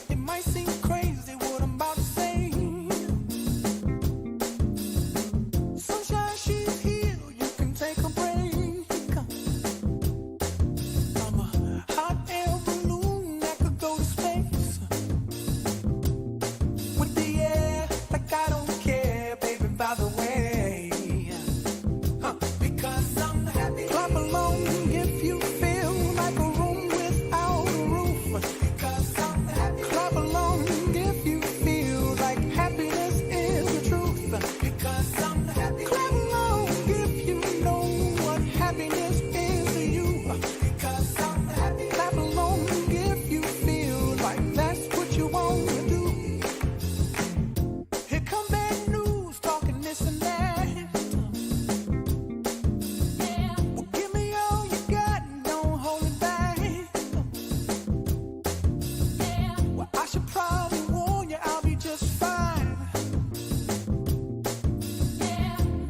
It might seem crazy what I'm about to say. Sunshine, she's here. You can take a break. I'm a hot air balloon that could go to space. With the air, like I don't care, baby, by the way. Because I'm happy. Clap along if you feel like a room without a roof. Because I'm happy. Clap along if you feel like happiness is the truth. Because I'm happy. Clap along if you know what happiness is to you. Because I'm happy. Clap along if you feel like that's what you want to do. Here come bad news, talking this and that. Well, give me all you got and don't hold it back. Well, I should probably warn you, I'll be just fine.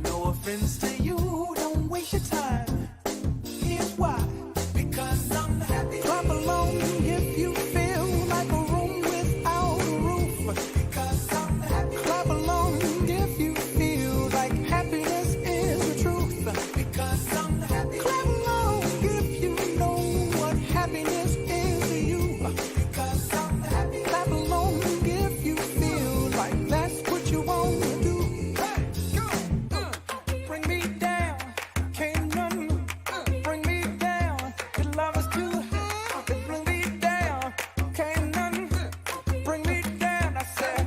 No offense to you, don't waste your time. Here's why. Because I'm happy. Clap along if you feel like a room without a roof. Because I'm happy. Clap along if you feel like happiness is the truth. Because I'm happy. Clap along if you know what happiness is to you. Because I'm happy. Clap along if you feel like that's what you want to do. Hey, go. Bring me down, can't none bring me down. Your love is too high. Bring me down, can't none bring me down. I said,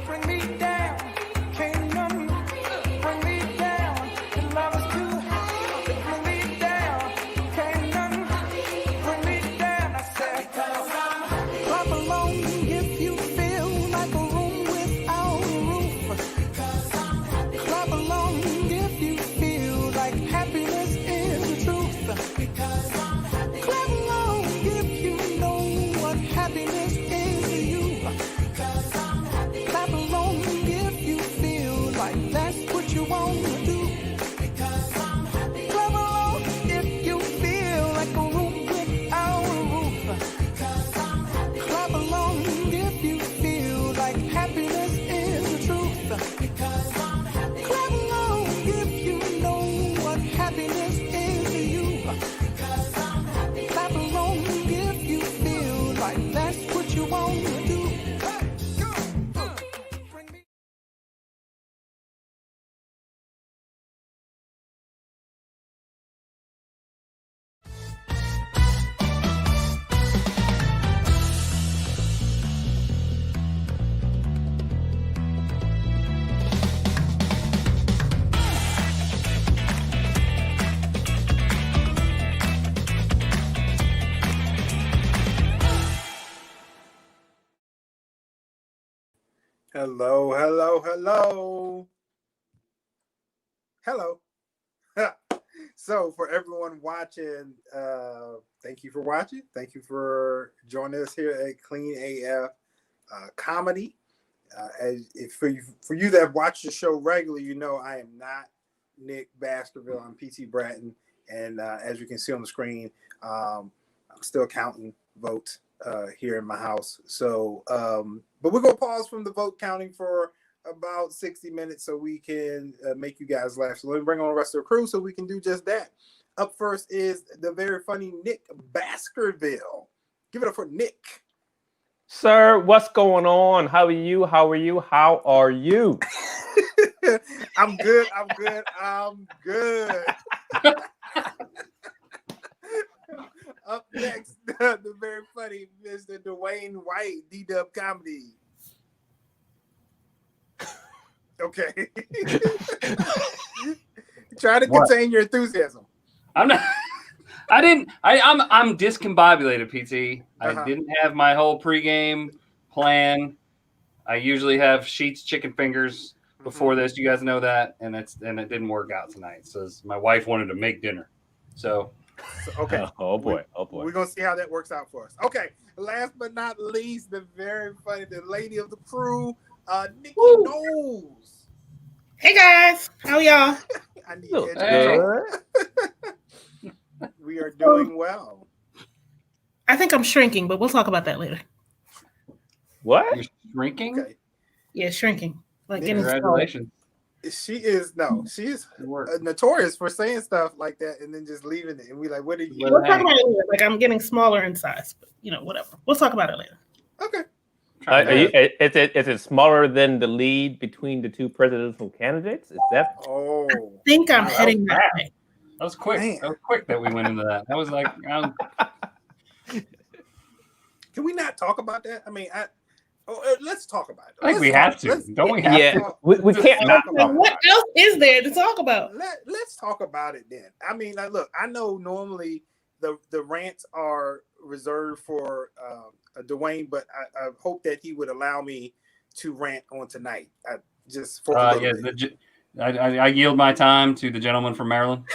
bring me down, can't none bring me down. Your love is too high. Bring me down, can't none bring me down. I said, clap along if you feel like a room without a roof. Clap along if you feel like happiness is the truth. Clap along if you know what happiness is to you. Clap along if you feel like that's what you want to do. Clap along if you feel like a room without a roof. Clap along if you feel like happiness is the truth. Clap along if you know what happiness is to you. Clap along if you feel like that's what you want to do. Bring me. Hello, hello, hello. Hello. So for everyone watching, thank you for watching. Thank you for joining us here at Clean AF Comedy. For you that have watched the show regularly, you know I am not Nick Baskerville. I'm PT Bratton, and as you can see on the screen, I'm still counting votes here in my house. So, but we're gonna pause from the vote counting for about 60 minutes so we can make you guys laugh. So let me bring on the rest of the crew so we can do just that. Up first is the very funny Nick Baskerville. Give it up for Nick. Sir, what's going on? How are you? How are you? How are you? I'm good. I'm good. I'm good. Up next, the very funny Mr. Dewayne White, DDub Comedy. Okay. Try to contain your enthusiasm. I'm not. I'm discombobulated, PT. I didn't have my whole pregame plan. I usually have sheets, chicken fingers before this. You guys know that, and it didn't work out tonight. So my wife wanted to make dinner. So okay. Oh boy. We're gonna see how that works out for us. Okay. Last but not least, the very funny, the lady of the crew, Nikkie Knowles. Hey guys, how y'all? I need education. We are doing well. I think I'm shrinking, but we'll talk about that later. What? You're shrinking? Okay. Yeah, shrinking. Like getting smaller. Congratulations. She is Good work. notorious for saying stuff like that and then just leaving it. And we like, what are you? We'll talk about it later. Like I'm getting smaller in size, but whatever. We'll talk about it later. Okay. Is it smaller than the lead between the two presidential candidates? Is that? Oh, I think I'm Wow, heading that way. That was quick. Man. That was quick that we went into that. That was like, can we not talk about that? I mean, let's talk about it. I think we have to. Don't we have Yeah, to? we can't not talk talk about What else is there to talk about? Let's talk about it then. I mean, like, look, I know normally the rants are reserved for Dewayne, but I hope that he would allow me to rant on tonight. Just for a little bit. I yield my time to the gentleman from Maryland.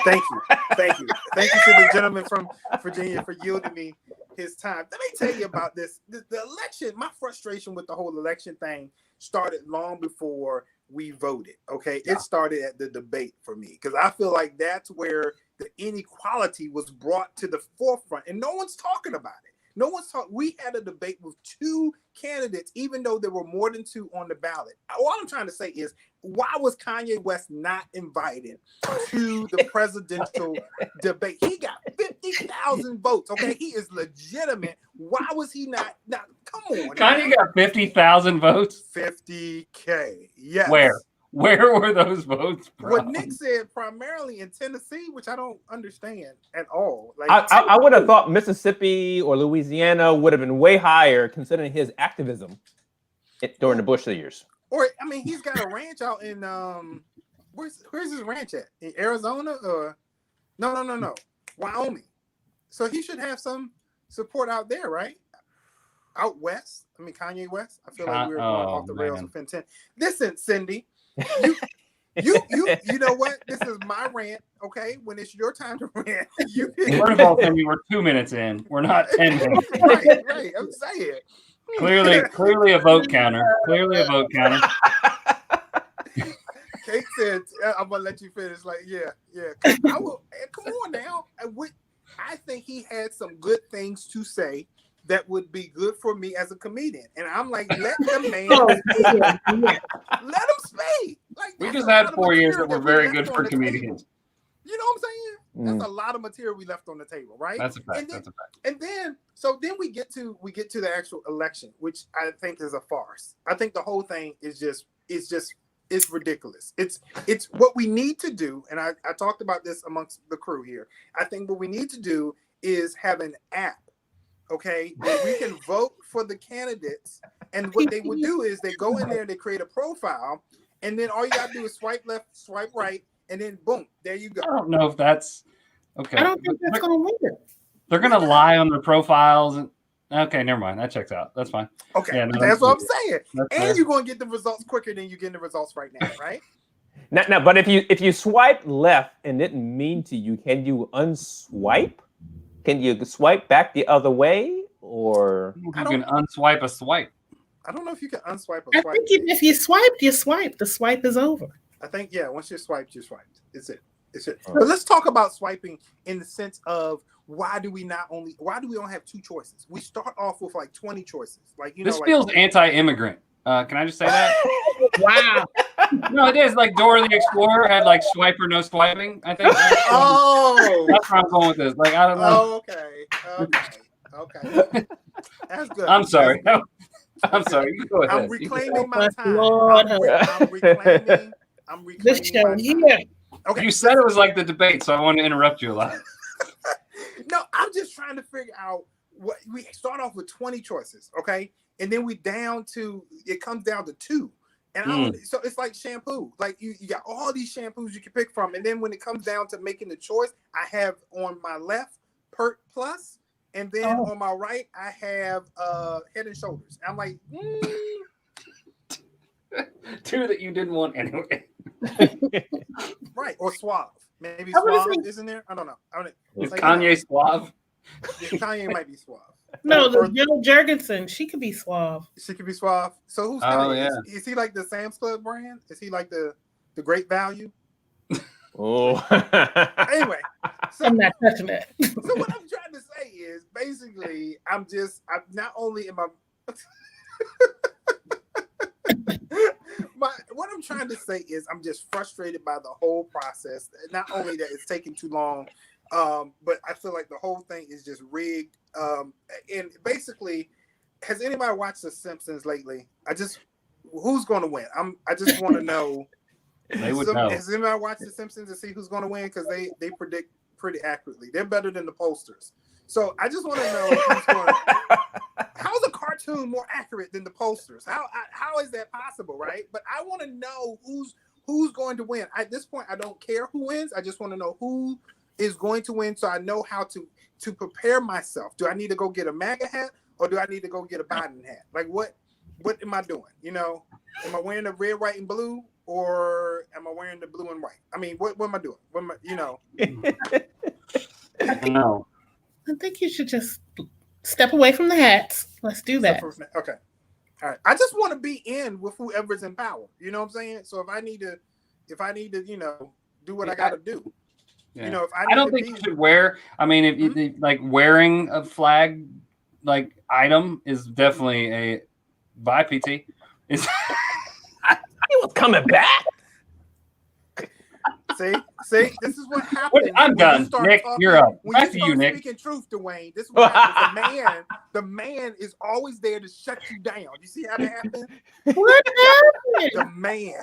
Thank you to the gentleman from Virginia for yielding me his time. Let me tell you about this. The election, my frustration with the whole election thing started long before we voted. Okay, it started at the debate for me because I feel like that's where the inequality was brought to the forefront, and no one's talking about it. No one's talking. We had a debate with two candidates, even though there were more than two on the ballot. All I'm trying to say is, why was Kanye West not invited to the presidential debate? He got 50,000 votes. Okay, he is legitimate. Why was he not? Now, come on. Kanye got 50,000 votes. 50K. Yes. Where were those votes from? What Nick said, primarily in Tennessee, which I don't understand at all. Like I would have thought Mississippi or Louisiana would have been way higher considering his activism during the Bush years. Or I mean, he's got a ranch out in where's his ranch at? In Arizona or no, Wyoming. So he should have some support out there, right? Out west. I mean, Kanye West. I feel like we were going off the rails with Fenton. Listen, Cindy, you know what? This is my rant. Okay, when it's your time to rant, First of all, Cindy, we're 2 minutes in. We're not 10 minutes. right. I'm saying. Clearly a vote counter. Clearly a vote counter. Kate said, "I'm gonna let you finish." Like, yeah. I will. Come on now. I think he had some good things to say that would be good for me as a comedian, and I'm like, let the man, let him speak. Like, We just had 4 years that were very good for comedians. You know what I'm saying? That's a lot of material we left on the table, right? That's a fact. And then we get to the actual election, which I think is a farce. I think the whole thing is it's ridiculous. It's what we need to do, and I talked about this amongst the crew here. I think what we need to do is have an app, okay, where we can vote for the candidates, and what they would do is they go in there and they create a profile, and then all you gotta do is swipe left, swipe right, and then boom, there you go. I don't know if that's okay. I don't think that's going to win. They're going to lie on their profiles. Okay, never mind. That checks out. That's fine. Okay, Yeah, no, that's what I'm saying. That's And fair. you're going to get the results quicker than you're getting the results right now, right? Now, but if you swipe left and didn't mean to, can you unswipe? Can you swipe back the other way, or You can unswipe a swipe. I don't know if you can unswipe or I swipe. think if you swiped, you swiped. The swipe is over. I think, yeah, once you're swiped, you're swiped. It's it. But let's talk about swiping in the sense of why do we only have two choices? We start off with like 20 choices. Like, This feels anti-immigrant. Can I just say that? Wow. No, it is. Like Dora the Explorer had like swipe or no swiping. I think. Oh, That's where I'm going with this. Like, I don't know. Okay. That's good. I'm sorry. I'm sorry. You go ahead. I'm reclaiming my time. Lord, I'm reclaiming this show my time. here. Okay. You said it was like the debate, so I wanted to interrupt you a lot. No, I'm just trying to figure out what we start off with 20 choices, okay? And then it comes down to two. And so it's like shampoo. Like you got all these shampoos you can pick from. And then when it comes down to making the choice, I have on my left Pert Plus, and then on my right, I have Head and Shoulders. I'm like, Two that you didn't want anyway. right, or Suave. Maybe I would've Suave said- isn't there? I don't know. Is Kanye suave? Yeah, Kanye might be Suave. No, Or- the Joe Jurgensen, she could be suave. She could be Suave. So who's Oh, Kanye? yeah. Is he like the Sam's Club brand? Is he like the Great Value? oh? Anyway, so I'm not touching that. what I'm trying to say is basically I'm not only am I what I'm trying to say is I'm just frustrated by the whole process. Not only that it's taking too long, but I feel like the whole thing is just rigged. And basically, has anybody watched The Simpsons lately? Who's going to win? I just want to know. They would know. Has anybody watched The Simpsons to see who's going to win? Because they predict pretty accurately. They're better than the pollsters. So I just want to know who's going to. How's a cartoon more accurate than the pollsters? How is that possible, right? But I want to know who's going to win. At this point, I don't care who wins. I just want to know who is going to win, so I know how to prepare myself. Do I need to go get a MAGA hat, or do I need to go get a Biden hat? Like what am I doing? You know, am I wearing the red, white, and blue, or am I wearing the blue and white? I mean, what am I doing? What am I, you know? No. I think you should just step away from the hats. Let's do that. Okay. All right. I just want to be in with whoever's in power. You know what I'm saying? So if I need to, you know, do what I got to do. Yeah. You know, if I don't think you should wear. I mean, if you like wearing a flag like item is definitely a bye PT. It's He was coming back. See, this is what happens. I'm done. Nick, you're up. Back to you, Nick. Speaking truth, Dewayne. This is what happens. The man is always there to shut you down. You see how that happens? What happened? The man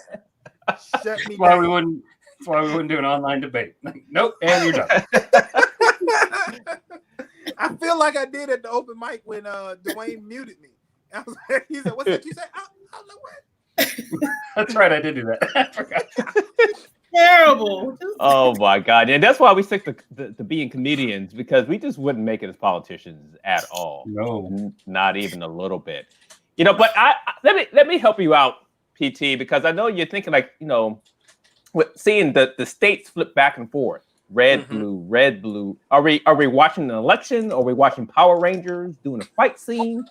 shut me That's down. why we wouldn't do an online debate. Like, nope, and you're done. I feel like I did at the open mic when Dewayne muted me. I was like, he said, "What's that you say?" I don't know what. That's right, I did do that. I forgot. Terrible. Oh my God! And that's why we stick to being comedians, because we just wouldn't make it as politicians at all. No, not even a little bit. You know, but let me help you out, PT, because I know you're thinking like, you know, seeing the states flip back and forth, red, blue, red, blue. Are we watching an election? Are we watching Power Rangers doing a fight scene?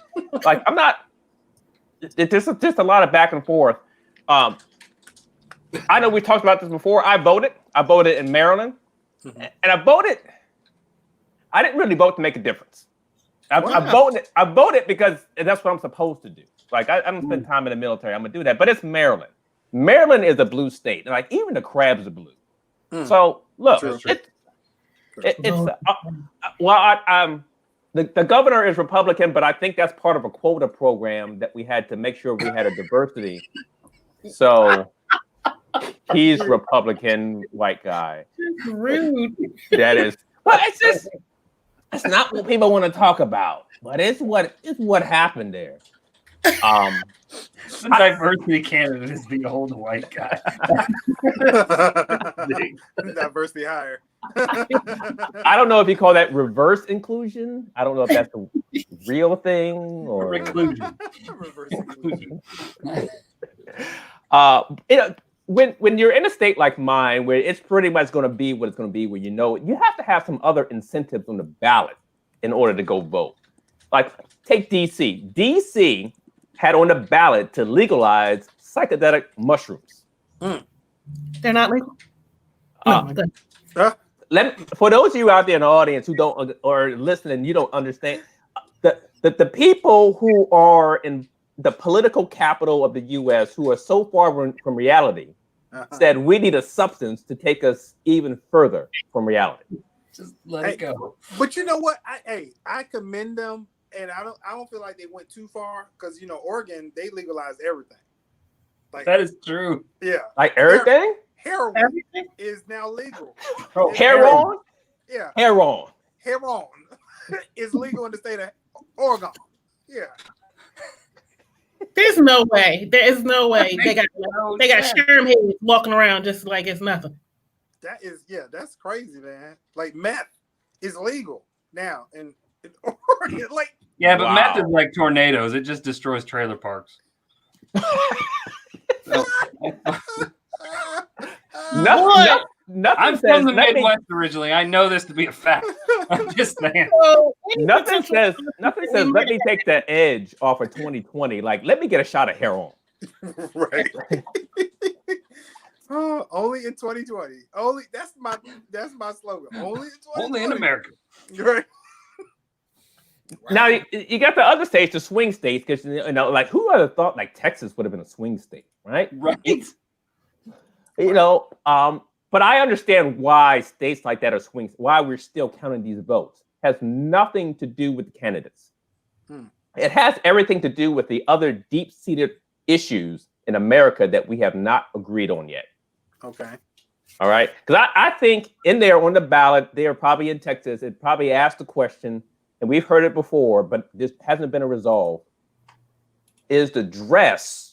Like, I'm not. There's just a lot of back and forth. I know we talked about this before. I voted in Maryland, and I didn't really vote to make a difference. I voted because that's what I'm supposed to do. Like, I don't spend time in the military. I'm gonna do that. But it's Maryland. Maryland is a blue state, and like even the crabs are blue. So look, the governor is Republican, but I think that's part of a quota program that we had to make sure we had a diversity. So he's Republican, white guy. Rude. That is, but it's not what people want to talk about. But it's what happened there. The diversity candidate is the old white guy. Diversity hire. I don't know if you call that reverse inclusion. I don't know if that's a real thing or Reclusion. Reverse inclusion. You know, when you're in a state like mine, where it's pretty much going to be what it's going to be, where you know you have to have some other incentives on the ballot in order to go vote. Like, take DC. DC had on the ballot to legalize psychedelic mushrooms. They're not legal. For those of you out there in the audience who don't or listening, you don't understand, the people who are in the political capital of the U.S. who are so far from reality said we need a substance to take us even further from reality. Just let it go. But you know what? I commend them, and I don't feel like they went too far, because you know Oregon, they legalized everything. Like, that is true. Yeah, like everything. Heroin is now legal. Oh, heroin? Yeah. Heroin is legal in the state of Oregon. Yeah. There's no way. There is no way they got sherm heads walking around just like it's nothing. That's crazy, man. Like, meth is legal now in Oregon. Like, yeah, but meth is like tornadoes. It just destroys trailer parks. Nothing I'm says, from the Midwest originally. I know this to be a fact. I'm just saying. Nothing says let me take the edge off of 2020. Like, let me get a shot of heroin. Right. Only in 2020. That's my slogan. Only in 2020. Only in America. Right. Now you got the other states, the swing states, because like who would have thought like Texas would have been a swing state, right? Right. But I understand why states like that are swings. Why we're still counting these votes has nothing to do with the candidates. It has everything to do with the other deep-seated issues in America that we have not agreed on yet. Okay. All right, because I think in there on the ballot, they are probably in Texas. It probably asked the question, and we've heard it before, but this hasn't been a resolve. Is the dress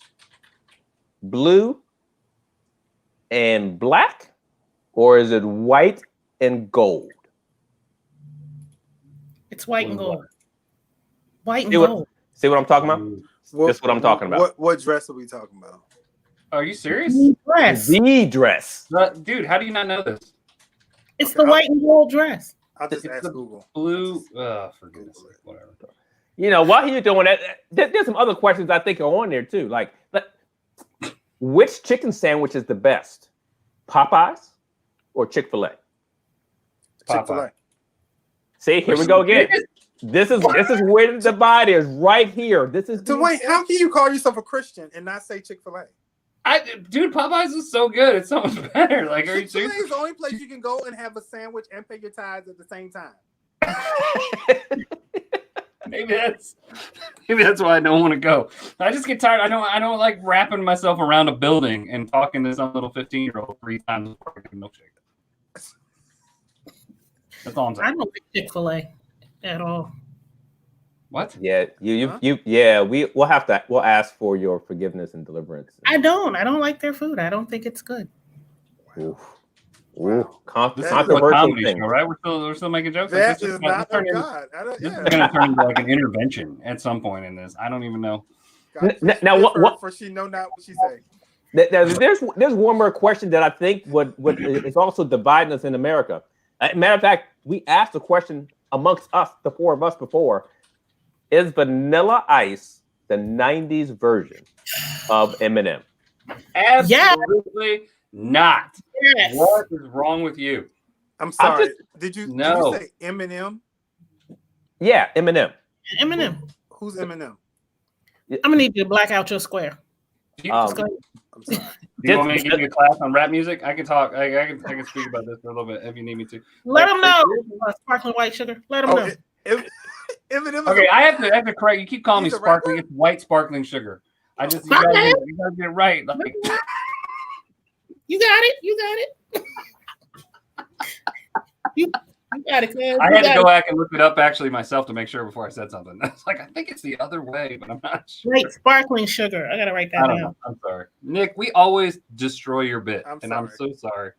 blue and black, or is it white and gold? It's white and gold. White and gold. See what I'm talking about? That's what I'm talking about. What dress are we talking about? Are you serious? Dress. The dress. Dude, how do you not know this? It's the white and gold dress. I'll just ask Google. Blue. For goodness sake, whatever. While you're doing that, there's some other questions I think are on there too. Like, which chicken sandwich is the best? Popeyes or Chick-fil-A? Chick-fil-A. See, here we go again. This is where the divide is, right here. This is Dewayne, how can you call yourself a Christian and not say Chick-fil-A? Dude, Popeyes is so good. It's so much better. Like, are you Chick-fil-A serious? is the only place you can go and have a sandwich and pay your tithes at the same time. Maybe that's why I don't want to go. I just get tired. I don't like wrapping myself around a building and talking to some little 15-year-old 3 times before I get a milkshake. That's all I'm saying. I don't like Chick-fil-A at all. What? Yeah, we'll ask for your forgiveness and deliverance. I don't like their food. I don't think it's good. Ooh, This is a controversial comedy thing. show, right? We're still making jokes. That Like, is not of God. This is going to turn into like an intervention at some point in this. I don't even know. Now, what? For she know not what she say. There's one more question that I think would is also dividing us in America. Matter of fact, we asked the question amongst us, the 4 of us before: is Vanilla Ice the '90s version of Eminem? Absolutely not. Yes. What is wrong with you? I'm sorry. Did you say Eminem? Yeah, Eminem. Eminem. Who's Eminem? I'm gonna need you to black out your square. I'm sorry. Do you want me to give you a class on rap music? I can talk. I can speak about this for a little bit if you need me to. Let them know. Sparkling white sugar. Let them know. Eminem. Okay, I have to correct. You keep calling me sparkling. It's white sparkling sugar. I just you gotta get it right. Like, you got it. You got it. you got it, cuz. I had to go back and look it up actually myself to make sure before I said something. I was like, I think it's the other way, but I'm not sure. White sparkling sugar. I gotta write that down. I'm sorry, Nick. We always destroy your bit, I'm so sorry.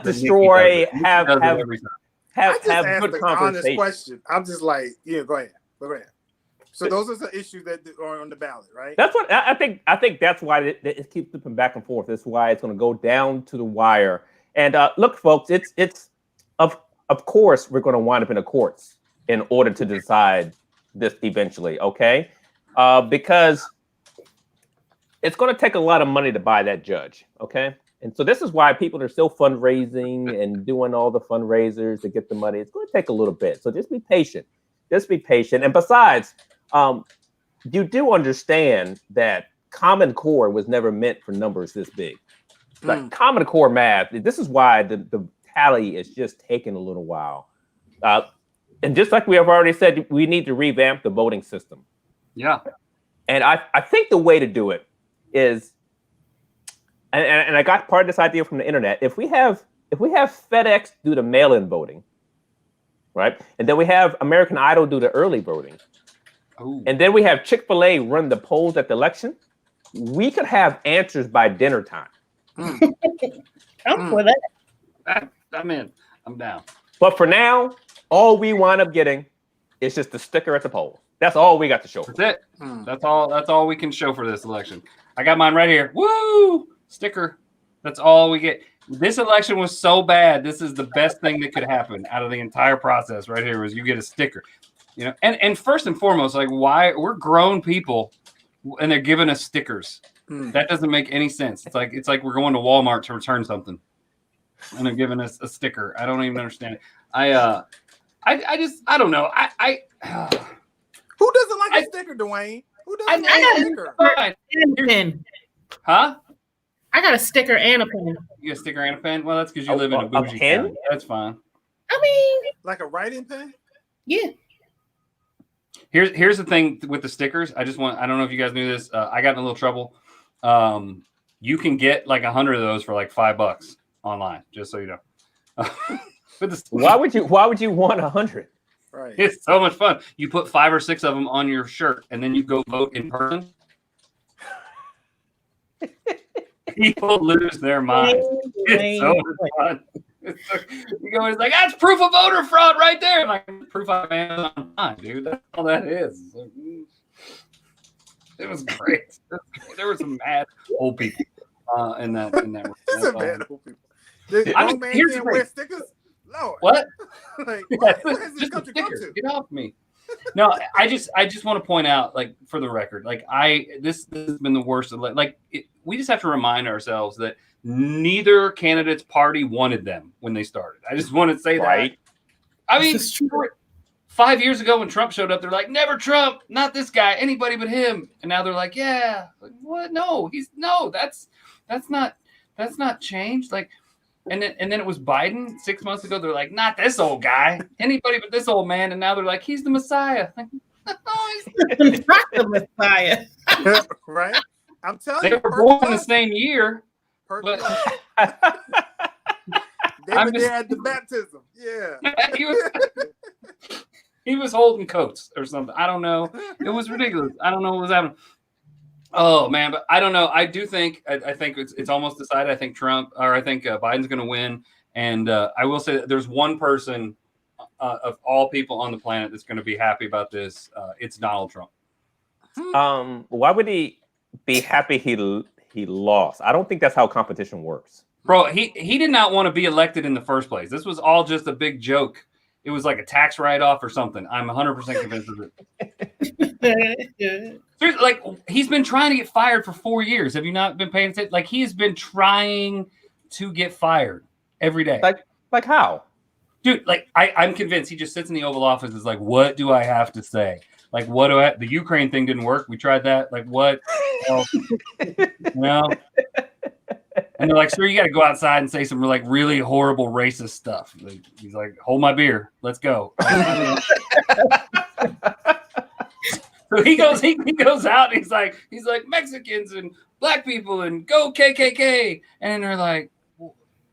Destroy. Have I good the honest conversation. question. I'm just like, go ahead. So those are the issues that are on the ballot, right? That's what I think. I think that's why it keeps flipping back and forth. That's why it's going to go down to the wire. And look, folks, it's of course we're going to wind up in the courts in order to decide this eventually. Okay, because it's going to take a lot of money to buy that judge. Okay, and so this is why people are still fundraising and doing all the fundraisers to get the money. It's going to take a little bit. So just be patient. And besides, you do understand that Common Core was never meant for numbers this big. Like Common Core math, this is why the tally is just taking a little while. And just like we have already said, we need to revamp the voting system. Yeah. And I think the way to do it is, and I got part of this idea from the internet, if we have FedEx do the mail-in voting, right? And then we have American Idol do the early voting. Ooh. And then we have Chick-fil-A run the polls at the election. We could have answers by dinner time. I'm for that. I'm in. I'm down. But for now, all we wind up getting is just the sticker at the poll. That's all we got to show for. That's it. That's all we can show for this election. I got mine right here. Woo! Sticker. That's all we get. This election was so bad. This is the best thing that could happen out of the entire process right here was you get a sticker. And first and foremost, like why we're grown people and they're giving us stickers. That doesn't make any sense. It's like we're going to Walmart to return something. And they're giving us a sticker. I don't even understand it. I don't know. Who doesn't like a sticker, Dwayne? Who doesn't like a sticker? And a pen. Huh? I got a sticker and a pen. You got a sticker and a pen? Well, that's because you live in a bougie pen? town. That's fine. I mean, Like a writing pen? yeah. Here's the thing with the stickers. I don't know if you guys knew this. I got in a little trouble. You can get like 100 of those for like $5 online, just so you know. Why would you want 100? Right. It's so much fun. You put 5 or 6 of them on your shirt, and then you go vote in person. People lose their mind. It's so much fun. You go, it's like, that's proof of voter fraud right there. I'm like, proof I am online, dude. That's all that is. It was great. There were some mad old people in that room. Mad old people. The old man can't wear stickers? No. What? Like, Yeah, where has this just country a come sticker. to? Get off me. No, I just want to point out, like, for the record, like, this has been the worst. We just have to remind ourselves that neither candidate's party wanted them when they started. I just want to say that. I mean, 5 years ago when Trump showed up, they're like, never Trump, not this guy, anybody but him. And now they're like, yeah, like, what? No, that's not changed. Like, and then it was Biden 6 months ago. They're like, not this old guy, anybody but this old man. And now they're like, he's the Messiah. Like, He's not the Messiah. Right? I'm telling they you. were born the same year. But they were there at the baptism. Yeah. he was holding coats or something. I don't know. It was ridiculous. I don't know what was happening. Oh man, but I don't know. I do think I think it's almost decided. I think Biden's going to win, and I will say that there's one person of all people on the planet that's going to be happy about this. It's Donald Trump. Why would he be happy he lost? I don't think that's how competition works. Bro, he did not want to be elected in the first place. This was all just a big joke. It was like a tax write-off or something. I'm 100% convinced of it. Seriously, like, he's been trying to get fired for 4 years. Have you not been paying attention? Like, he has been trying to get fired every day. Like how? Dude, like, I'm convinced he just sits in the Oval Office and is like, what do I have to say? Like, what do I? The Ukraine thing didn't work. We tried that. Like, what? No. And they're like, sir, you got to go outside and say some like really horrible racist stuff. Like, he's like, hold my beer. Let's go. So he goes out and he's like Mexicans and black people and go KKK. And they're like,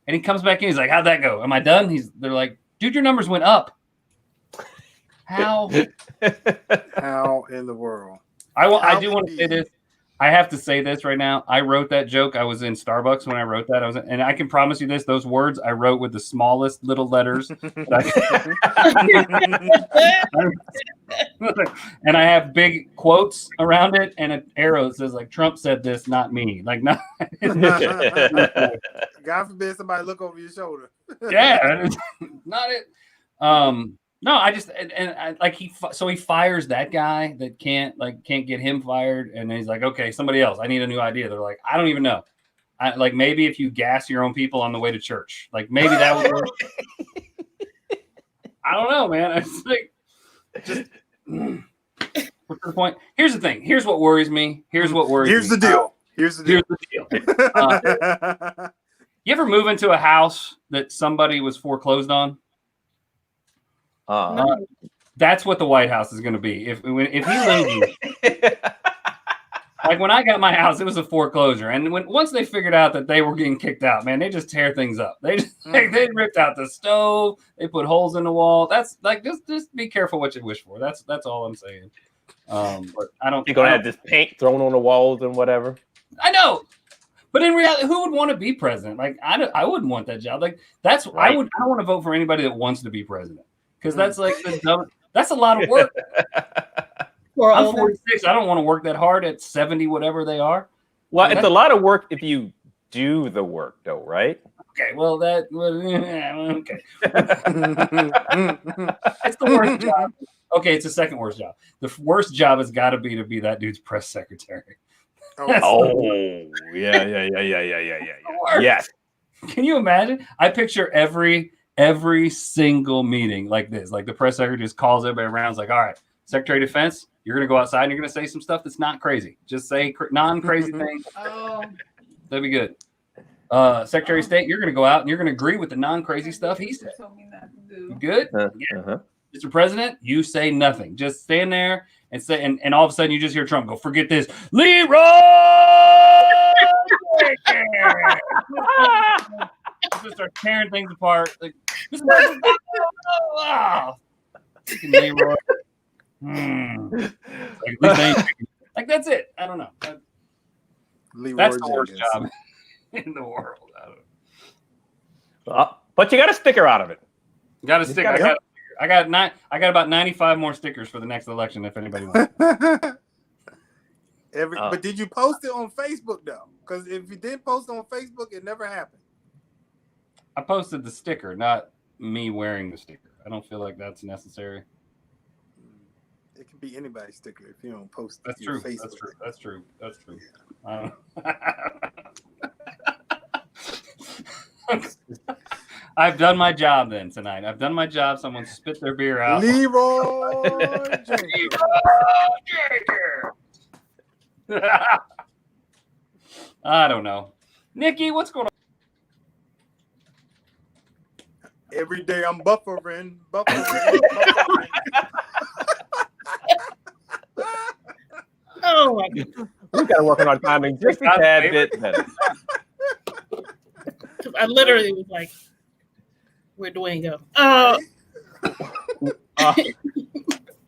and he comes back in. He's like, how'd that go? Am I done? They're like, dude, your numbers went up. How? How in the world? I do want to say this. I have to say this right now. I wrote that joke. I was in Starbucks when I wrote that. And I can promise you this: those words I wrote with the smallest little letters. And I have big quotes around it, and an arrow that says like Trump said this, not me. Like, not. God forbid somebody look over your shoulder. Yeah, not it. No, I just and like he fires that guy that can't get him fired, and then he's like, okay, somebody else. I need a new idea. They're like, I don't even know. Like, maybe if you gas your own people on the way to church, like maybe that would work. I don't know, man. It's like, just what's the point? Here's the thing. Here's what worries me. Here's the deal. Here's the deal. You ever move into a house that somebody was foreclosed on? That's what the White House is going to be. If he loses, like when I got my house, it was a foreclosure, and once they figured out that they were getting kicked out, man, they just tear things up. They ripped out the stove, they put holes in the wall. That's like just be careful what you wish for. That's all I'm saying. But I don't. You're gonna have this paint thrown on the walls and whatever. I know. But in reality, who would want to be president? Like, I wouldn't want that job. Like, that's right. I don't want to vote for anybody that wants to be president. Because that's like that's a lot of work. I'm 46. I don't want to work that hard at 70, whatever they are. Well, it's a lot of work if you do the work, though, right? Okay. Well, okay. It's the worst job. Okay, it's the second worst job. The worst job has got to be that dude's press secretary. Oh, yeah. Yes. Can you imagine? I picture every single meeting like this. Like, the press secretary just calls everybody around. It's like, all right, Secretary of Defense, You're going to go outside and you're going to say some stuff that's not crazy. Just say non-crazy things. That'd be good. Secretary of State, you're going to go out and you're going to agree with the non-crazy stuff he said. You good? Yeah. Mr. President, you say nothing. Just stand there and say, and all of a sudden you just hear Trump go, forget this. Leroy! Just start tearing things apart. Like, wow. Leroy. Like, that's it. I don't know. That's the worst job in the world. I don't know. But you got a sticker out of it. Got a sticker. I got about 95 more stickers for the next election if anybody wants. But did you post it on Facebook though? Because if you didn't post on Facebook, it never happened. I posted the sticker, not me wearing the sticker. I don't feel like that's necessary. It can be anybody's sticker if you don't post. That's true. That's true. Yeah. I've done my job then tonight. I've done my job. Someone spit their beer out. Leroy I don't know. Nikki, what's going on? Every day I'm buffering. Oh my God. We got to work on our timing just a tad bit better. I literally was like, where'd Dewayne go?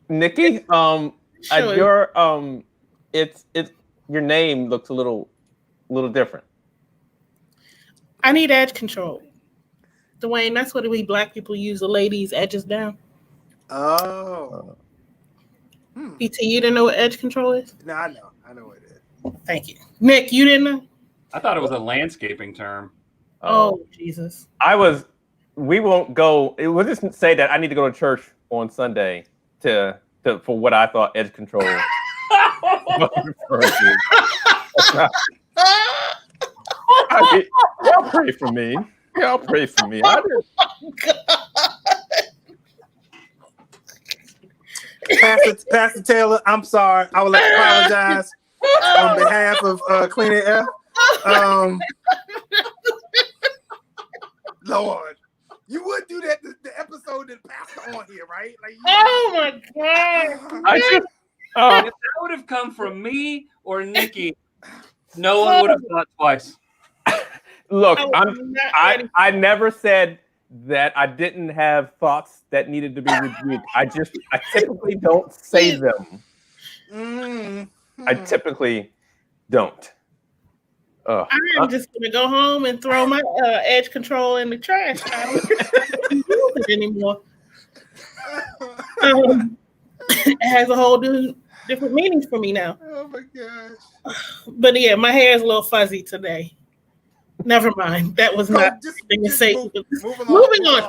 Nikki, your name looks a little different. I need edge control. Dewayne, that's what we black people use the ladies' edges down. Oh. PT, you didn't know what edge control is? No, I know what it is. Thank you. Nick, you didn't know? I thought it was a landscaping term. Oh, Jesus. We won't go. We'll just say that I need to go to church on Sunday for what I thought edge control. Y'all pray for me. Y'all pray for me. Pastor Taylor, I'm sorry. I would like to apologize on behalf of Clean Air. Lord, you would do that the episode that passed on here, right? Like, oh my God! If that would have come from me or Nikki, no one would have thought twice. Look, I never said that I didn't have thoughts that needed to be rebuked. I typically don't say them. I typically don't. I'm just gonna go home and throw my edge control in the trash. I don't use it anymore. It has a whole different meanings for me now. Oh my gosh! But yeah, my hair is a little fuzzy today. Never mind. That was not the thing to say. Moving on.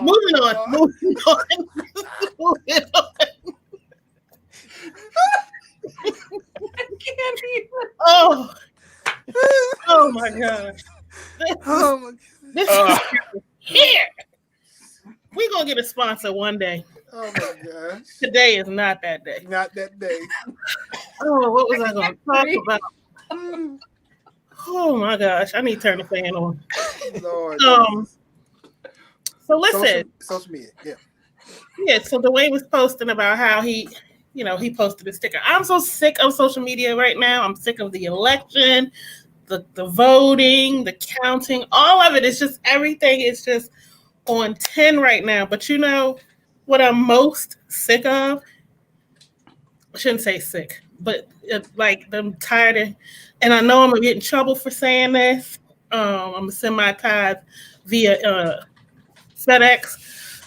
Oh my gosh. This is here. We're gonna get a sponsor one day. Oh my gosh. Today is not that day. Not that day. Oh, what was I gonna talk about? Oh my gosh, I need to turn the fan on. Lord, so listen. Social media, yeah. Yeah, so Dewayne was posting about how he posted a sticker. I'm so sick of social media right now. I'm sick of the election, the voting, the counting, all of it. It's just everything is just on 10 right now. But you know what I'm most sick of? I shouldn't say sick, but I'm tired of, and I know I'm gonna get in trouble for saying this. I'm gonna send my tithe via FedEx.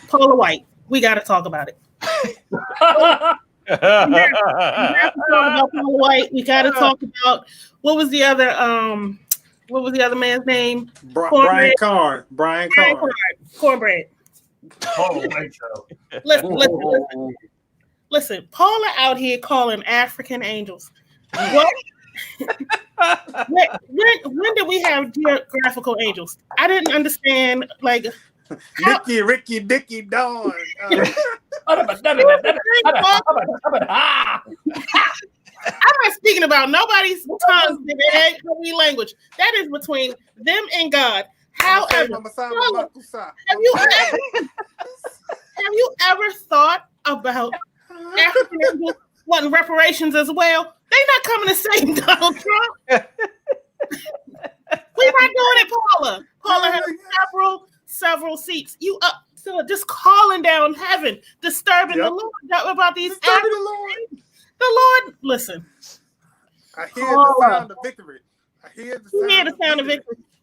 Paula White, we got to talk about it. We got to talk about Paula White. We got to talk about what was the other man's name? Brian Carn. Cornbread. Oh, wait, so. Listen. Paula out here calling African angels. What? when did we have geographical angels? I didn't understand. Like, Nikki, Ricky, Dickie, Dawn. I'm not speaking about nobody's tongue, every language. That is between them and God. However, have you ever thought about African angels wanting reparations as well? They not coming to save Donald Trump. We're not doing it, Paula. Paula has several seats. You up so just calling down heaven, disturbing the Lord about these African angels. The Lord, listen. I hear the sound of victory.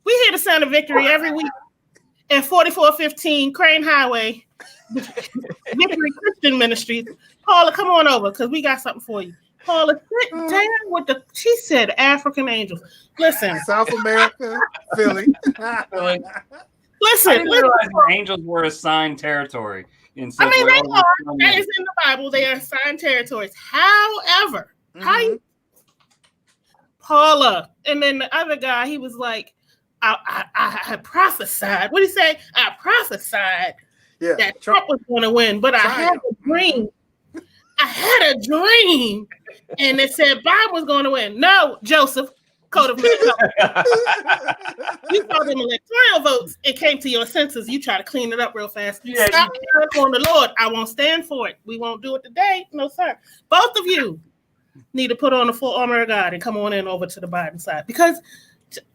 We hear the sound of victory every week at 4415 Crane Highway, Victory Christian Ministries. Paula, come on over because we got something for you. Paula, sit down with she said African angels. Listen. South America, Philly. Listen. I didn't realize the angels were assigned territory. They are. That is in the Bible. They are assigned territories. However, Paula, and then the other guy, he was like, I prophesied. What did he say? I prophesied that Trump was going to win, but I had a dream. I had a dream, and it said Biden was going to win. No, Joseph, code of conduct. You saw them electoral votes. It came to your senses. You try to clean it up real fast. Stop on the Lord. I won't stand for it. We won't do it today. No, sir. Both of you need to put on the full armor of God and come on in over to the Biden side because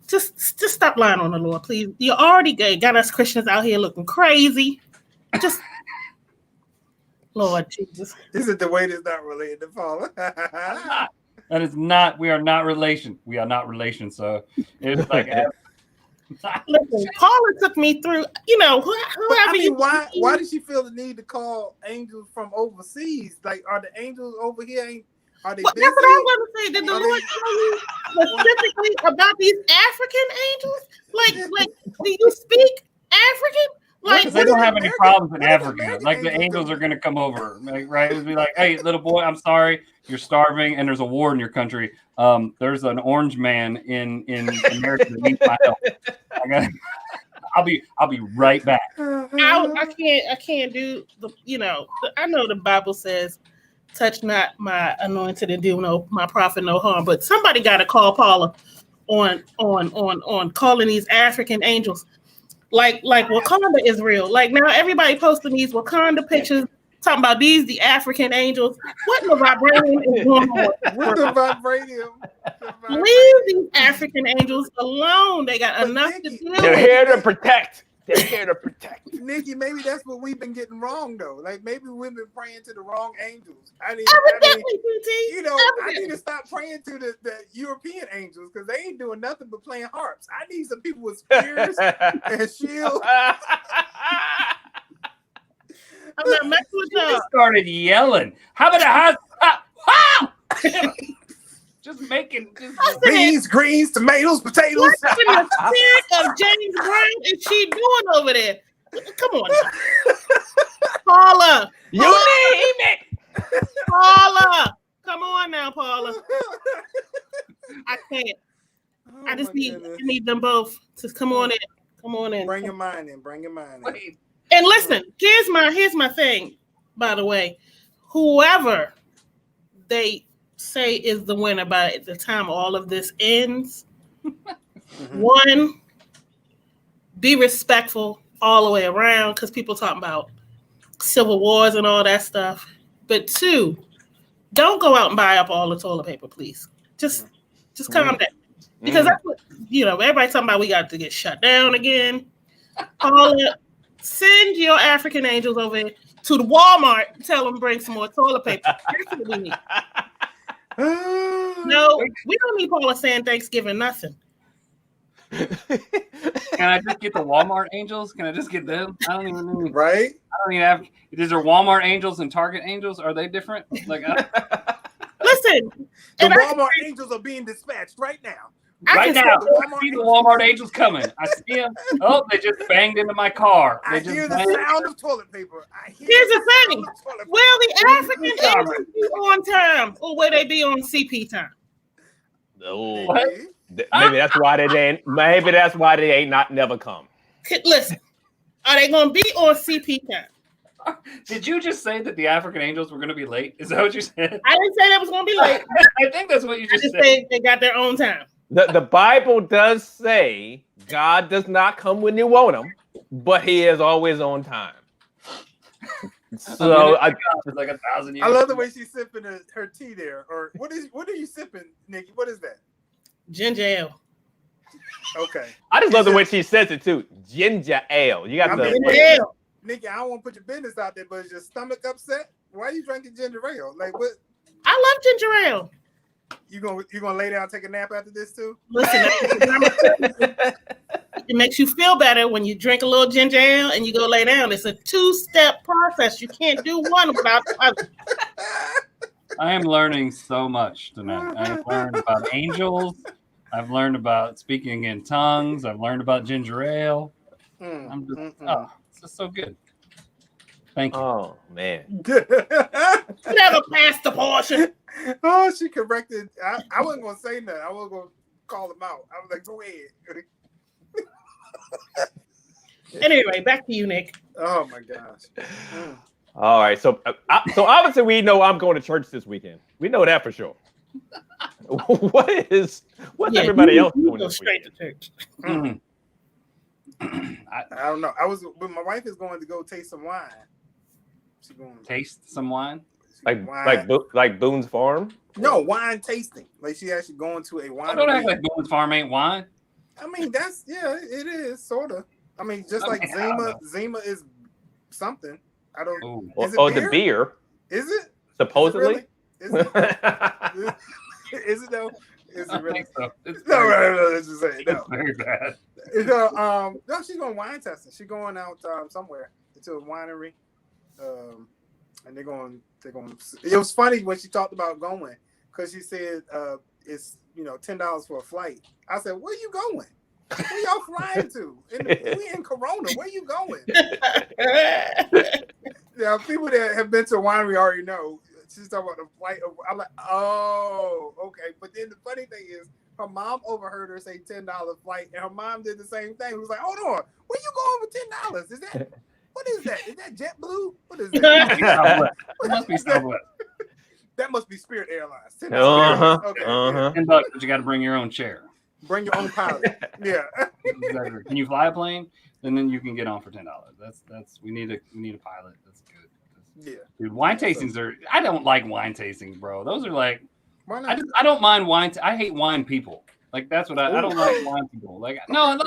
just stop lying on the Lord, please. You're already got us Christians out here looking crazy. Just Lord Jesus. This is the way that's not related to Paula. That is not. We are not relation. We are not relation. So it's like. Listen, Paula took me through. You know, whoever. Why did she feel the need to call angels from overseas? Like, are the angels over here? Are they? That's what I was going to say. Did the Lord tell you specifically about these African angels? Like, do you speak African? Like, they don't have any problems in Africa. Like, the angels are going to come over, like, right? It'd be like, hey, little boy, I'm sorry, you're starving, and there's a war in your country. There's an orange man in America that needs my help. I'll be right back. I can't do the. You know, I know the Bible says, "Touch not my anointed and do my prophet no harm." But somebody got to call Paula on calling these African angels. Like Wakanda is real. Like now everybody posting these Wakanda pictures talking about the African angels. What in the vibranium is going on? What the vibranium? Leave these African angels alone. They got enough to do. They're here to protect. They're here to protect. Nikki, maybe that's what we've been getting wrong though. Like maybe we've been praying to the wrong angels. I need to stop praying to the European angels because they ain't doing nothing but playing harps. I need some people with spears and shields. I'm not messing with you. Just started yelling. How about a house? Just making greens, tomatoes, potatoes. What in the spirit of James Brown is she doing over there? Come on, Paula. You name it. Paula, come on now, Paula. I can't. I just need them both to come on in. Come on in. Bring your mind in. Wait. And listen, here's my thing. By the way, whoever they say is the winner by the time all of this ends. One, be respectful all the way around because people talking about civil wars and all that stuff. But two, don't go out and buy up all the toilet paper, please. Just calm down. Because that's what, everybody talking about we got to get shut down again. Send your African angels over to the Walmart and tell them to bring some more toilet paper. That's what we need. No, we don't need Paula saying Thanksgiving nothing. Can I just get the Walmart angels? Can I just get them? I don't even need. Right? I don't even have. Is there Walmart angels and Target angels? Are they different? Like, listen, the Walmart angels are being dispatched right now. Right now, I see the Walmart angels coming. I see them. Oh, they just banged into my car. I hear the sound of toilet paper. Here's the thing. Will the African angels be on time or will they be on CP time? Oh, maybe that's why they ain't. Maybe that's why they ain't never come. Listen, Are they going to be on CP time? Did you just say that the African Angels were going to be late? Is that what you said? I didn't say that was going to be late. I think that's what you I just just said. say they got their own time. The Bible does say God does not come when you want him, but he is always on time. So I like 1,000 years. I love the way she's sipping her tea there. Or what are you sipping, Nikki? What is that? Ginger ale. Okay. I just love the way she says it too. Ginger ale. You got I the mean, Ginger ale. Nikki, I don't want to put your business out there, but is your stomach upset? Why are you drinking ginger ale? Like what? I love ginger ale. You gonna lay down and take a nap after this too? Listen, it makes you feel better when you drink a little ginger ale and you go lay down. It's a 2-step process. You can't do one without the other. I am learning so much tonight. I've learned about angels. I've learned about speaking in tongues. I've learned about ginger ale. I'm just, it's just so good. Thank you. Oh man. Never pass the portion. Oh, she corrected. I wasn't gonna say nothing. I wasn't gonna call him out. I was like, go ahead. Anyway, back to you, Nick. Oh my gosh. All right. So obviously we know I'm going to church this weekend. We know that for sure. What's everybody else doing Go this straight weekend? to church. I don't know. But my wife is going to go taste some wine. She's going to Taste some wine. Like Boone's Farm? No, wine tasting. Like she actually going to a wine. Don't act like Boone's Farm ain't wine. I mean, it is sort of. I mean, just like Zima is something. I don't. Ooh. The beer. Is it? Supposedly. Is it? Is it though? Is it really? So. No, let's just say no. It's very bad. No, she's going wine testing. She's going out somewhere to a winery, and they're going. It was funny when she talked about going because she said it's $10 for a flight. I said, where you going? Where y'all flying to? We in Corona. Where you going? Yeah, people that have been to a winery already know. She's talking about the flight. I'm like, oh, okay. But then the funny thing is, her mom overheard her say $10 flight, and her mom did the same thing. It was like, hold on, where you going with $10? Is that what is that? Is that JetBlue? What is that? It must be Southwest. That must be Spirit Airlines. $10. Okay. $10, but you got to bring your own chair. Bring your own pilot. Yeah. Exactly. Can you fly a plane? And then you can get on for $10. That's we need a pilot. That's good. Yeah. Dude, wine tastings are. I don't like wine tastings, bro. Those are like. Why not? I don't mind wine. I hate wine people. Like that's what I don't like wine people. Like no,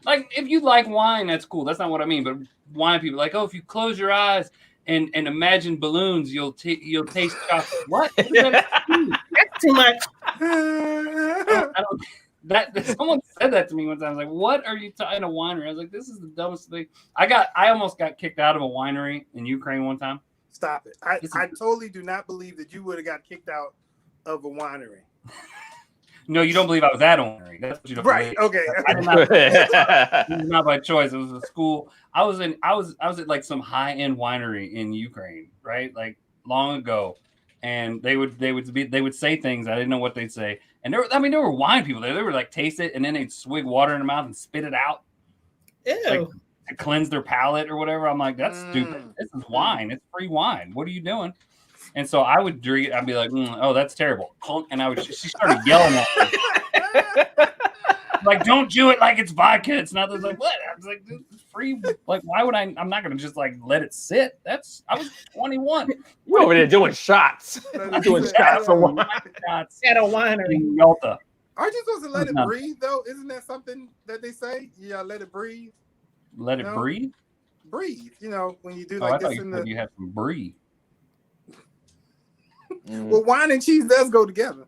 like if you like wine, that's cool. That's not what I mean. But wine people, like, oh, if you close your eyes and imagine balloons, you'll taste chocolate. What? That's too much. I don't. That someone said that to me one time. I was like, "What are you talking? A winery?" I was like, "This is the dumbest thing." I almost got kicked out of a winery in Ukraine one time. Stop it! I totally do not believe that you would have got kicked out of a winery. No, you don't believe I was at a winery. That's what you don't Right? believe. Okay. It was not by choice. It was a school. I was at like some high-end winery in Ukraine, right? Like long ago, and they would say things I didn't know what they'd say. And there were wine people there. They were like taste it, and then they'd swig water in their mouth and spit it out. Ew. Like, to cleanse their palate or whatever. I'm like, that's stupid. This is wine. It's free wine. What are you doing? And so I would drink. I'd be like, oh, that's terrible. And she started yelling at me. Like, don't do it like it's vodka. It's not. Like, what? I was like, this is free. Like, why would I? I'm not gonna just like let it sit. I was 21. You're over there doing shots. Doing shots for wine. At a winery. In Yalta. Aren't you supposed to let it breathe though? Isn't that something that they say? Yeah, let it breathe. Let it breathe. Breathe. When you do I like thought this you have some brie. Well, wine and cheese does go together.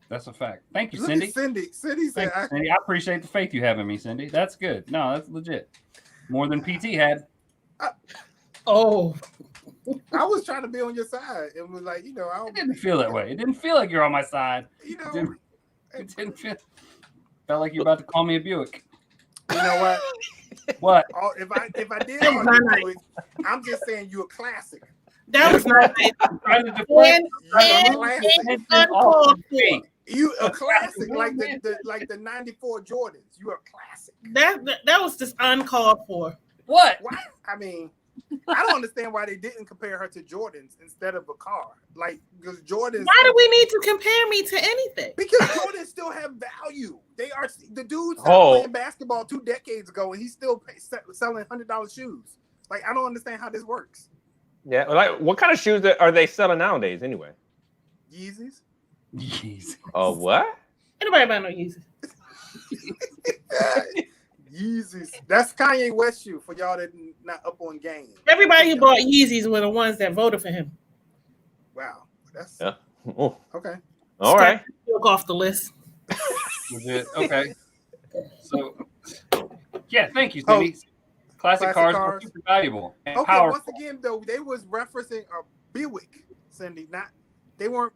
That's a fact. Thank you, Look Cindy. at Cindy said, Cindy, I appreciate the faith you have in me, Cindy. That's good. No, that's legit. More than PT had. I was trying to be on your side. It was like, It didn't feel that way. It didn't feel like you're on my side. It didn't feel. Felt like you're about to call me a Buick. You know what? What? If I did call you a Buick, I'm just saying you're a classic. That was not uncalled for. You a classic, like the '94 Jordans. You a classic. That was just uncalled for. What? Why? I mean, I don't understand why they didn't compare her to Jordans instead of a car. Like, because Jordans. Why do we need to compare me to anything? Because Jordans still have value. They are the dude started playing basketball 2 decades ago, and he's still selling $100 shoes. Like, I don't understand how this works. Yeah, like what kind of shoes are they selling nowadays anyway? Yeezys. Yeezys. Oh, what? Anybody buy no Yeezys? Yeezys. That's Kanye West shoe for y'all that not up on game. Everybody who bought Yeezys were the ones that voted for him. Wow, that's Oh. okay. All right. Look off the list. Okay. So, yeah, thank you, Cindy. Classic cars are super valuable and powerful. Once again, though, they was referencing a Buick, Cindy. They weren't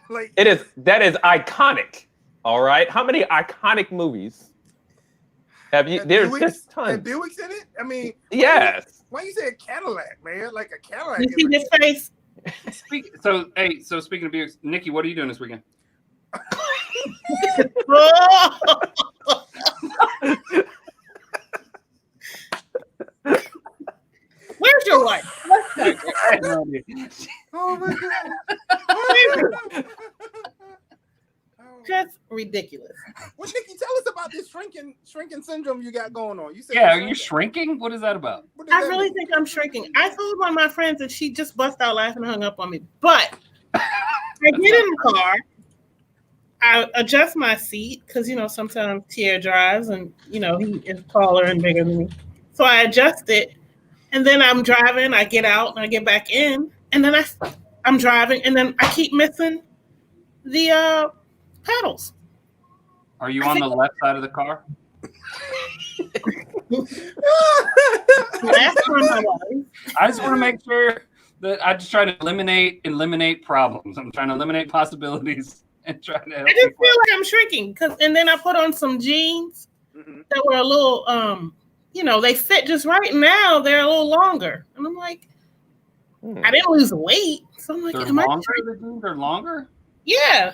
like. That is iconic. All right. How many iconic movies have you? There's just tons. And Buick's in it. I mean, yes. Why you say a Cadillac, man? Like a Cadillac. You see his face. So speaking of Buicks, Nikki, what are you doing this weekend? Where's your wife? Oh my god! Just ridiculous. Well, Nikki, tell us about this shrinking syndrome you got going on. You said, are you shrinking? What is that about? I really think I'm shrinking. I told one of my friends and she just bust out laughing and hung up on me. But I get in the car, I adjust my seat because sometimes Tier drives and he is taller and bigger than me. So I adjust it, and then I'm driving. I get out and I get back in, and then I'm driving, and then I keep missing the pedals. Are you on the left side of the car? I just want to make sure that I just try to eliminate problems. I'm trying to eliminate possibilities and trying to help. I just feel like I'm shrinking and then I put on some jeans that were a little they fit just right. Now they're a little longer, and I'm like, I didn't lose weight, so I'm like, They're longer. Yeah.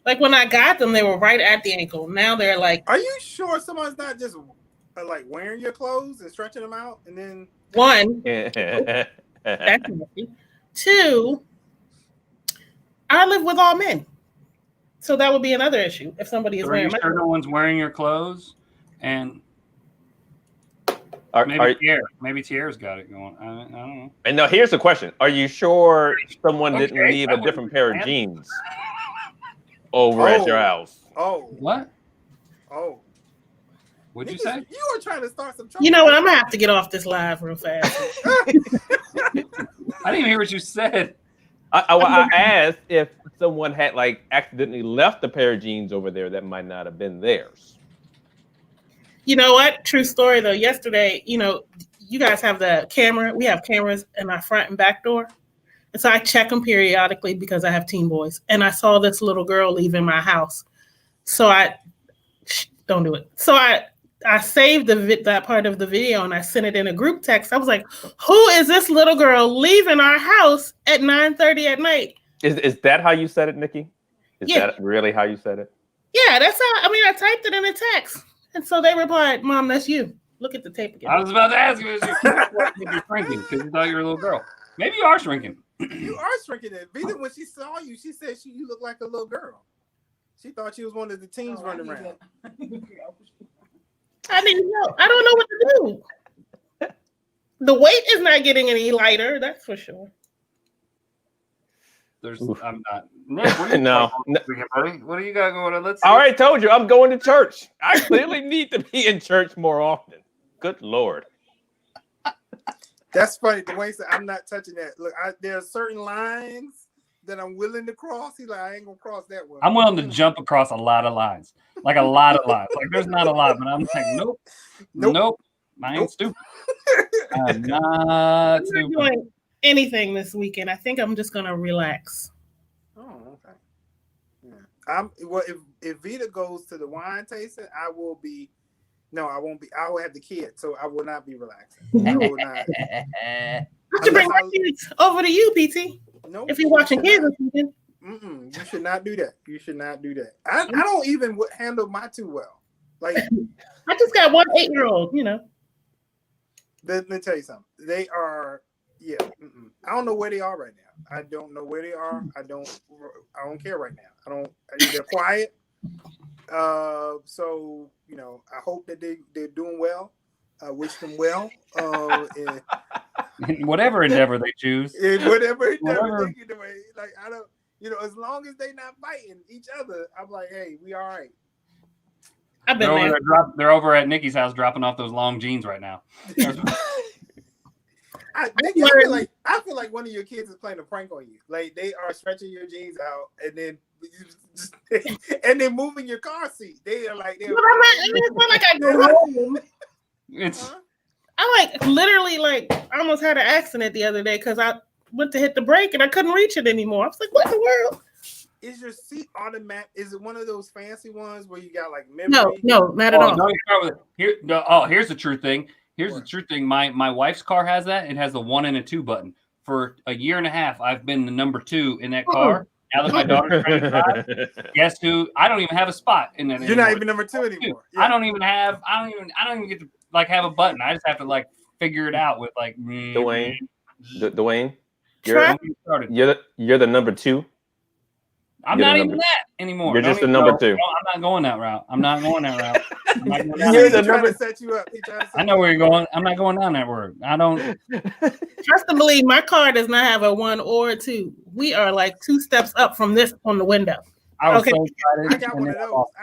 Like when I got them, they were right at the ankle. Now they're like. Are you sure someone's not just like wearing your clothes and stretching them out, and then one? That's nasty. 2, I live with all men, so that would be another issue if somebody is wearing. Are you sure no one's wearing your clothes? And maybe Tierra's got it going. I don't know. And now here's the question: are you sure someone didn't leave a different pair of jeans over at your house? Oh, what? Oh, what'd you say? You were trying to start some trouble. You know what? I'm gonna have to get off this live real fast. I didn't even hear what you said. I asked if someone had accidentally left a pair of jeans over there that might not have been theirs. You know what? True story though. Yesterday, you guys have the camera. We have cameras in our front and back door. And so I check them periodically because I have teen boys. And I saw this little girl leaving my house. So don't do it. So I saved that part of the video and I sent it in a group text. I was like, who is this little girl leaving our house at 9:30 at night? Is that how you said it, Nikki? Is that really how you said it? Yeah, that's how. I typed it in a text. And so they replied, Mom, that's you. Look at the tape again. I was about to ask you, if you're shrinking because you thought you were a little girl. Maybe you are shrinking. You are shrinking it. Vita, when she saw you, she said you look like a little girl. She thought she was one of the teens running around. I didn't know. I don't know what to do. The weight is not getting any lighter, that's for sure. I'm not. Nick, no. What do you got going on? I already told you I'm going to church. I clearly need to be in church more often. Good Lord. That's funny. Dewayne said, I'm not touching that. Look, there are certain lines that I'm willing to cross. He's like, I ain't going to cross that one. I'm willing to jump across a lot of lines. Like a lot of lines. Like there's not a lot, but I'm like, nope. I ain't stupid. I'm not stupid. Doing anything this weekend. I think I'm just going to relax. Oh, okay. Yeah. If Vita goes to the wine tasting, I will be. No, I won't be. I will have the kids, so I will not be relaxing. I will not. I should bring my kids over to you, PT. No, if you're watching kids this weekend. You should not do that. You should not do that. I don't even handle my too well. Like I just got one 8-year-old. Let me tell you something. They are, yeah. I don't know where they are right now. I don't know where they are. I don't care right now. They're quiet. So I hope that they're doing well. I wish them well. In whatever endeavor they choose. In whatever endeavor they get away. Like I don't, as long as they not fighting each other, I'm like, hey, we all right. I've been there. They're over at Nikkie's house dropping off those long jeans right now. I feel like one of your kids is playing a prank on you. Like they are stretching your jeans out and then moving your car seat. They are like, it's not like I go home. It's I literally I almost had an accident the other day because I went to hit the brake and I couldn't reach it anymore. I was like, what in the world? Is your seat automatic? Is it one of those fancy ones where you got like memory? No, not at all. No, here's the true thing. Here's the true thing. My wife's car has that. It has the 1 and a 2 button. For a year and a half, I've been the number 2 in that car. Now that my daughter's trying to drive, guess who? I don't even have a spot in that. You're not even number 2 anymore. Yeah. I don't even get to have a button. I just have to figure it out with Dewayne. You're the number 2. I'm not even that anymore. You're just the number 2. I'm not going that route. He's trying to set you up. I know where you're going. I'm not going down that road. I don't. Trust and believe, my car does not have a 1 or a 2. We are 2 steps up from this on the window. I was so excited. I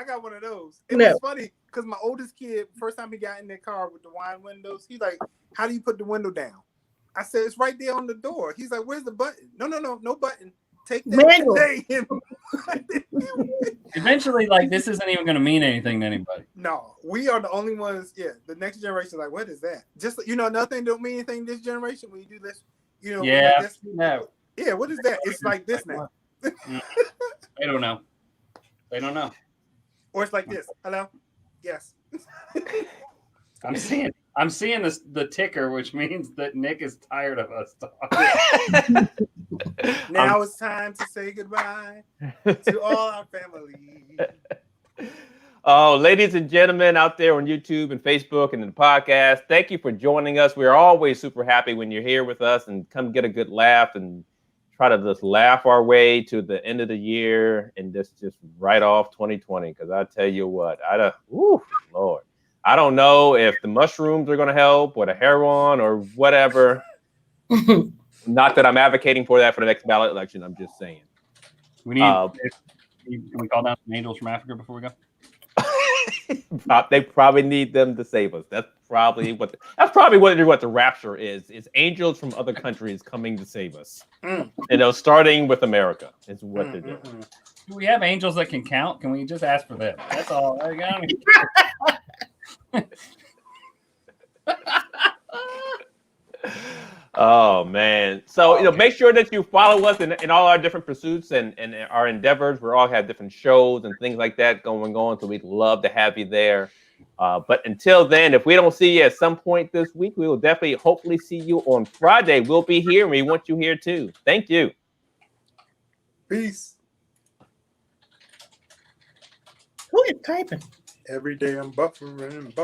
got one of those. It was funny because my oldest kid, first time he got in their car with the wine windows, he's like, "How do you put the window down?" I said, "It's right there on the door." He's like, "Where's the button?" No button. Take that today. Eventually, this isn't even going to mean anything to anybody. No, we are the only ones. Yeah, the next generation is like, what is that? Just another thing don't mean anything this generation when you do this. Yeah, no. Yeah, what is that? It's like this now. They don't know. Or it's like this. Hello. Yes. I'm seeing the ticker, which means that Nick is tired of us talking. Now it's time to say goodbye to all our family. Oh, ladies and gentlemen out there on YouTube and Facebook and the podcast, thank you for joining us. We're always super happy when you're here with us and come get a good laugh and try to just laugh our way to the end of the year and just write off 2020. Because I tell you what, Lord. I don't know if the mushrooms are going to help or the heroin or whatever. Not that I'm advocating for that for the next ballot election. I'm just saying. We need. Can we call down some angels from Africa before we go? They probably need them to save us. That's probably what the rapture is. It's angels from other countries coming to save us. Starting with America is what they're doing. Do we have angels that can count? Can we just ask for them? That's all. I got. Oh man. So make sure that you follow us in all our different pursuits and our endeavors. We all have different shows and things like that going on. So we'd love to have you there. But until then, if we don't see you at some point this week, we will definitely hopefully see you on Friday. We'll be here and we want you here too. Thank you. Peace. Who is typing? Every day I'm buffering.